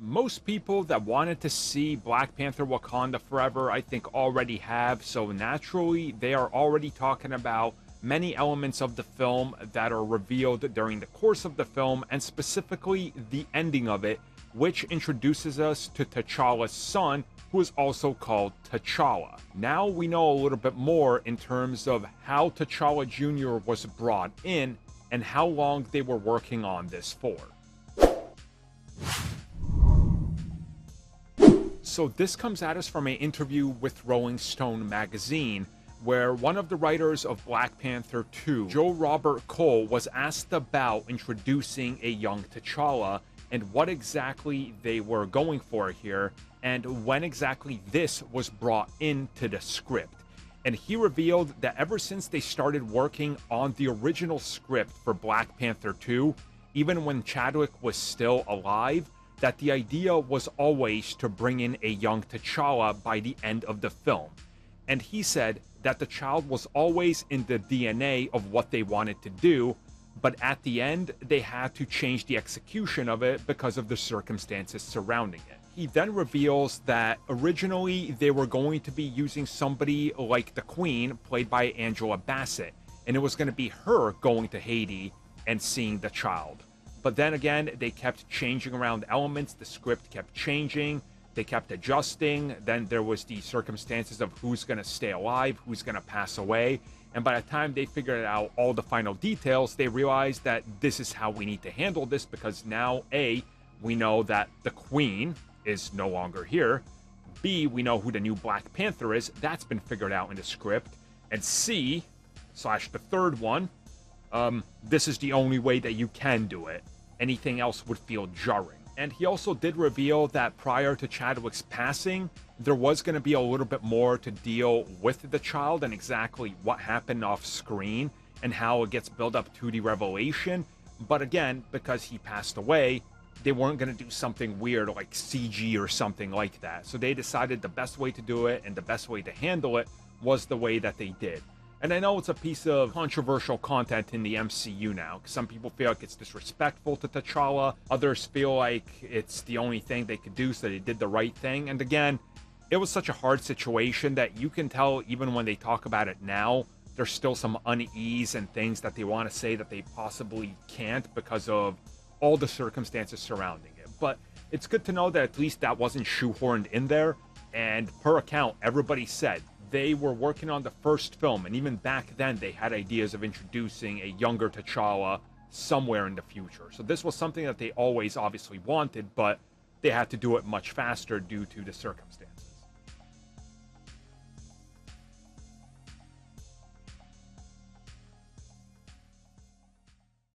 most people that wanted to see Black Panther Wakanda Forever, I think already have, so naturally they are already talking about many elements of the film that are revealed during the course of the film, and specifically the ending of it, which introduces us to T'Challa's son, who is also called T'Challa. Now we know a little bit more in terms of how T'Challa Jr. was brought in and how long they were working on this for. So this comes at us from an interview with Rolling Stone magazine, where one of the writers of Black Panther 2, Joe Robert Cole, was asked about introducing a young T'Challa and what exactly they were going for here, and when exactly this was brought into the script. And he revealed that ever since they started working on the original script for Black Panther 2, even when Chadwick was still alive, that the idea was always to bring in a young T'Challa by the end of the film. And he said that the child was always in the DNA of what they wanted to do, but at the end, they had to change the execution of it because of the circumstances surrounding it. He then reveals that originally they were going to be using somebody like the Queen, played by Angela Bassett, and it was going to be her going to Haiti and seeing the child. But then again, they kept changing around elements, the script kept changing, they kept adjusting, then there was the circumstances of who's going to stay alive, who's going to pass away, and by the time they figured out all the final details, they realized that this is how we need to handle this, because now, A, we know that the Queen is no longer here, B, we know who the new Black Panther is, that's been figured out in the script, and C, / the third one, this is the only way that you can do it. Anything else would feel jarring. And he also did reveal that prior to Chadwick's passing, there was going to be a little bit more to deal with the child and exactly what happened off screen and how it gets built up to the revelation. But again, because he passed away, they weren't going to do something weird like CG or something like that. So they decided the best way to do it and the best way to handle it was the way that they did. And I know it's a piece of controversial content in the MCU now, because some people feel like it's disrespectful to T'Challa, others feel like it's the only thing they could do, so they did the right thing. And again, it was such a hard situation that you can tell even when they talk about it now, there's still some unease and things that they want to say that they possibly can't because of all the circumstances surrounding it. But it's good to know that at least that wasn't shoehorned in there, and per account, everybody said they were working on the first film, and even back then they had ideas of introducing a younger T'Challa somewhere in the future. So this was something that they always obviously wanted, but they had to do it much faster due to the circumstances.